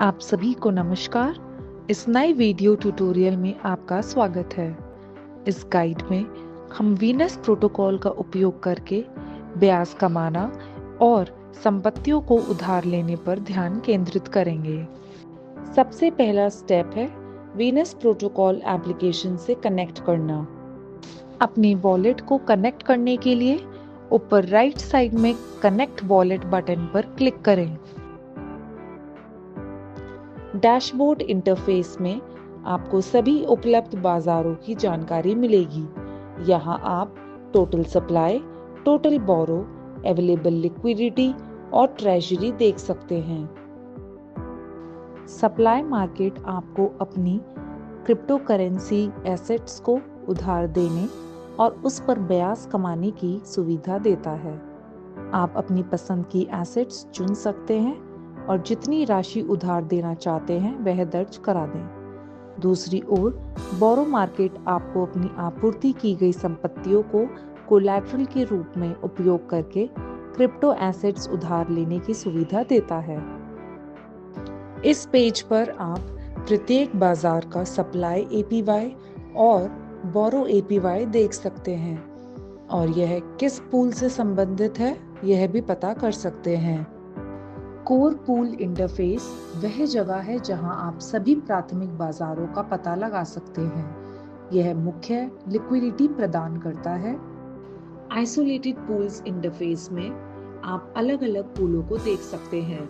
आप सभी को नमस्कार। इस नए वीडियो ट्यूटोरियल में आपका स्वागत है। इस गाइड में हम वीनस प्रोटोकॉल का उपयोग करके ब्याज कमाना और संपत्तियों को उधार लेने पर ध्यान केंद्रित करेंगे। सबसे पहला स्टेप है वीनस प्रोटोकॉल एप्लीकेशन से कनेक्ट करना। अपनी वॉलेट को कनेक्ट करने के लिए ऊपर राइट साइड में कनेक्ट वॉलेट बटन पर क्लिक करें। डैशबोर्ड इंटरफेस में आपको सभी उपलब्ध बाजारों की जानकारी मिलेगी। यहाँ आप टोटल सप्लाई, टोटल बोरो, अवेलेबल लिक्विडिटी और ट्रेजरी देख सकते हैं। सप्लाई मार्केट आपको अपनी क्रिप्टो करेंसी एसेट्स को उधार देने और उस पर ब्याज कमाने की सुविधा देता है। आप अपनी पसंद की एसेट्स चुन सकते हैं और जितनी राशि उधार देना चाहते हैं वह दर्ज करा दें। दूसरी ओर बोरो मार्केट आपको अपनी आपूर्ति की गई संपत्तियों को कोलैटरल के रूप में उपयोग करके क्रिप्टो एसेट्स उधार लेने की सुविधा देता है। इस पेज पर आप प्रत्येक बाजार का सप्लाई एपीवाई और बोरो एपीवाई देख सकते हैं और यह किस पूल से संबंधित है यह भी पता कर सकते हैं। कोर पूल इंटरफेस वह जगह है जहां आप सभी प्राथमिक बाजारों का पता लगा सकते हैं। यह मुख्य लिक्विडिटी प्रदान करता है। आइसोलेटेड पूल्स इंटरफेस में आप अलग अलग पूलों को देख सकते हैं।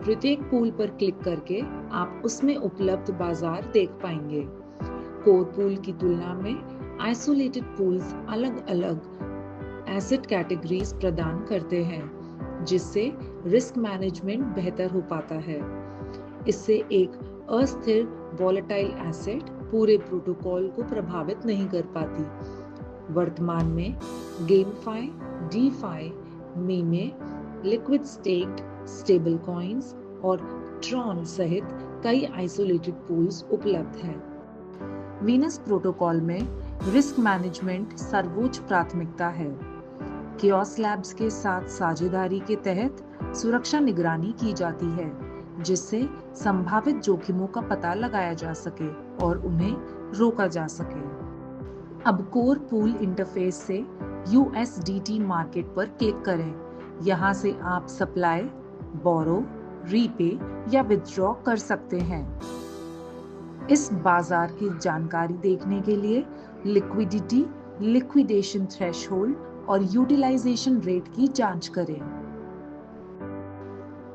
प्रत्येक पूल पर क्लिक करके आप उसमें उपलब्ध बाजार देख पाएंगे। कोर पूल की तुलना में आइसोलेटेड पूल्स अलग अलग एसेट कैटेगरीज प्रदान करते हैं, जिससे रिस्क मैनेजमेंट बेहतर हो पाता है। इससे एक अस्थिर वॉलेटाइल एसेट पूरे प्रोटोकॉल को प्रभावित नहीं कर पाती। वर्तमान में gamefi, DeFi, meme, liquid staked, stable coins और ट्रॉन सहित कई आइसोलेटेड पूल्स उपलब्ध हैं। वीनस प्रोटोकॉल में रिस्क मैनेजमेंट सर्वोच्च प्राथमिकता है। कियोस लैब्स के साथ साझेदारी के तहत सुरक्षा निगरानी की जाती है, जिससे संभावित जोखिमों का पता लगाया जा सके और उन्हें रोका जा सके। अब कोर पूल इंटरफेस से USDT मार्केट पर क्लिक करें। यहाँ से आप सप्लाई, बोरो, रीपे या विथड्रॉ कर सकते हैं। इस बाजार की जानकारी देखने के लिए लिक्विडिटी, लिक्विडेशन थ्रेशहोल्ड और यूटिलाइजेशन रेट की जांच करें।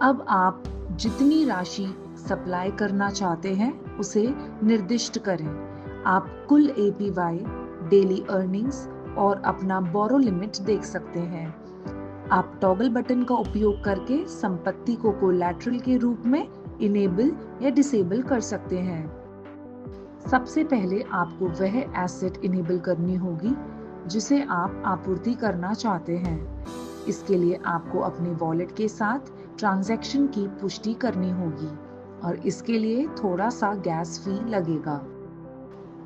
अब आप जितनी राशि सप्लाई करना चाहते हैं उसे निर्दिष्ट करें। आप कुल APY, डेली अर्निंग्स और अपना बोरो लिमिट देख सकते हैं। आप टॉगल बटन का उपयोग करके संपत्ति को कोलैटरल के रूप में इनेबल या डिसेबल कर सकते हैं। सबसे पहले आपको वह एसेट इनेबल करनी होगी जिसे आप आपूर्ति करना चाहते हैं। इसके लिए आपको अपने वॉलेट के साथ ट्रांजैक्शन की पुष्टि करनी होगी और इसके लिए थोड़ा सा गैस फी लगेगा।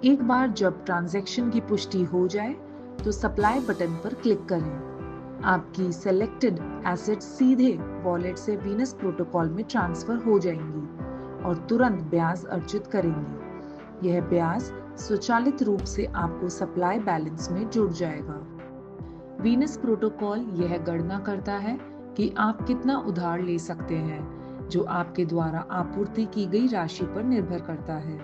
एक बार जब ट्रांजैक्शन की पुष्टि हो जाए तो सप्लाई बटन पर क्लिक करें। आपकी सेलेक्टेड एसेट सीधे वॉलेट से वीनस प्रोटोकॉल में ट्रांसफर हो जाएंगी और तुरंत ब्याज अर्जित करेंगी। यह ब्याज स्वचालित रूप से आपको सप्लाई बैलेंस में जुड़ जाएगा। वीनस प्रोटोकॉल यह गणना करता है कि आप कितना उधार ले सकते हैं, जो आपके द्वारा आपूर्ति की गई राशि पर निर्भर करता है।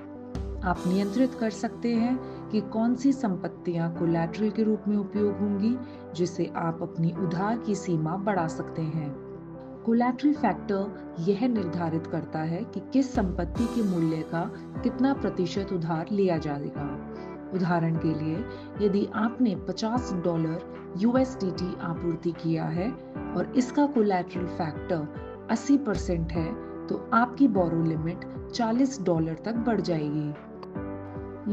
आप नियंत्रित कर सकते हैं कि कौन सी संपत्तियां कोलैटरल के रूप में उपयोग होंगी, जिससे आप अपनी उधार की सीमा बढ़ा सकते हैं। कोलैटरल फैक्टर यह निर्धारित करता है कि किस संपत्ति के मूल्य का कितना प्रतिशत उधार लिया जाएगा। उदाहरण के लिए, यदि आपने $50 USDT आपूर्ति किया है और इसका कोलैटरल फैक्टर 80% है, तो आपकी बोरो लिमिट $40 तक बढ़ जाएगी।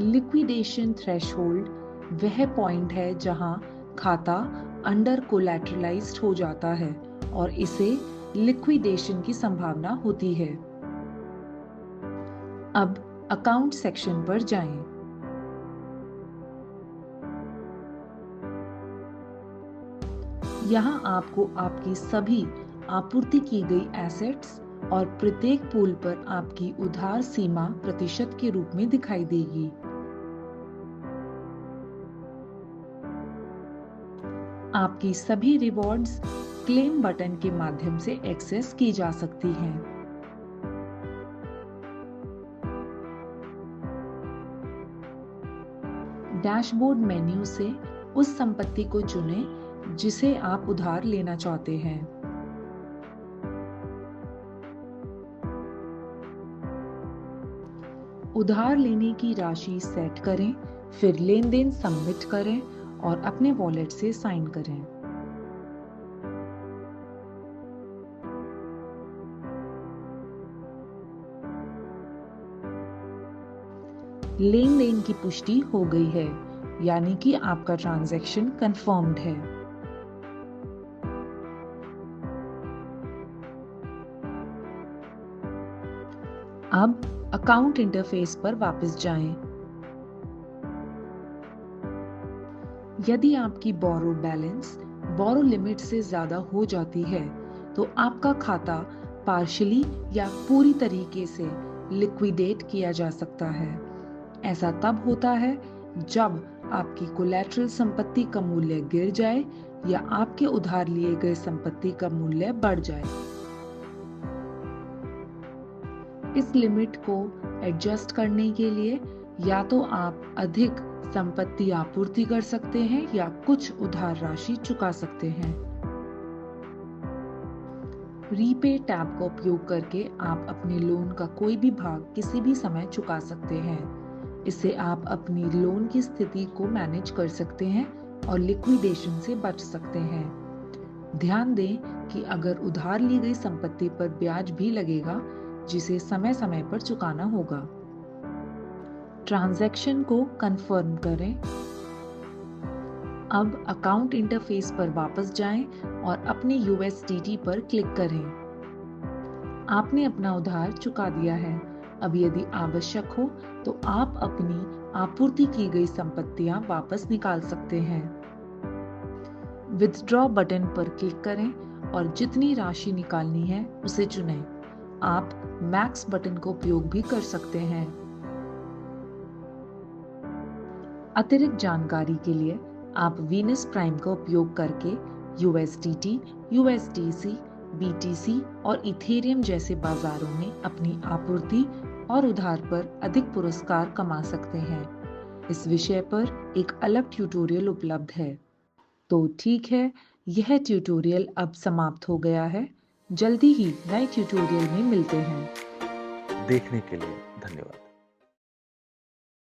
लिक्विडेशन थ्रेशहोल्ड वह पॉइंट है जहां खाता अंडर कोलैटरलाइज्ड हो जाता है और इसे लिक्विडेशन की संभावना होती है। अब अकाउंट सेक्शन पर जाएं। यहाँ आपको आपकी सभी आपूर्ति की गई एसेट्स और प्रत्येक पूल पर आपकी उधार सीमा प्रतिशत के रूप में दिखाई देगी। आपकी सभी रिवॉर्ड्स क्लेम बटन के माध्यम से एक्सेस की जा सकती हैं। डैशबोर्ड मेन्यू से उस संपत्ति को चुनें जिसे आप उधार लेना चाहते हैं। उधार लेने की राशि सेट करें, फिर लेन देन सबमिट करें और अपने वॉलेट से साइन करें। लेन देन की पुष्टि हो गई है, यानी कि आपका ट्रांजैक्शन कंफर्म्ड है। अब अकाउंट इंटरफेस पर वापस जाएं। यदि आपकी बोरो बैलेंस बोरो लिमिट से ज्यादा हो जाती है, तो आपका खाता पार्शियली या पूरी तरीके से लिक्विडेट किया जा सकता है। ऐसा तब होता है जब आपकी कोलैटरल संपत्ति का मूल्य गिर जाए या आपके उधार लिए गए संपत्ति का मूल्य बढ़ जाए। इस लिमिट को एडजस्ट करने के लिए या तो आप अधिक संपत्ति आपूर्ति कर सकते हैं या कुछ उधार राशि चुका सकते हैं। रीपे टैब का उपयोग करके आप अपने लोन का कोई भी भाग किसी भी समय चुका सकते हैं। इससे आप अपनी लोन की स्थिति को मैनेज कर सकते हैं और लिक्विडेशन से बच सकते हैं। ध्यान दें कि अगर उधार ली गई संपत्ति पर ब्याज भी लगेगा, जिसे समय समय पर चुकाना होगा। ट्रांजैक्शन को कंफर्म करें। अब अकाउंट इंटरफेस पर वापस जाएं और अपने USDT पर क्लिक करें। आपने अपना उधार चुका दिया है। अब यदि आवश्यक हो तो आप अपनी आपूर्ति की गई संपत्तियां वापस निकाल सकते हैं। विथड्रॉ बटन पर क्लिक करें और जितनी राशि निकालनी है उसे चुनें। आप मैक्स बटन का उपयोग भी कर सकते हैं। अतिरिक्त जानकारी के लिए आप वीनस प्राइम का उपयोग करके USDT, USDC, BTC और इथेरियम जैसे बाजारों में अपनी आपूर्ति और उधार पर अधिक पुरस्कार कमा सकते हैं। इस विषय पर एक अलग ट्यूटोरियल उपलब्ध है। तो ठीक है, यह ट्यूटोरियल अब समाप्त हो गया है। जल्दी ही नए ट्यूटोरियल में मिलते हैं। देखने के लिए धन्यवाद।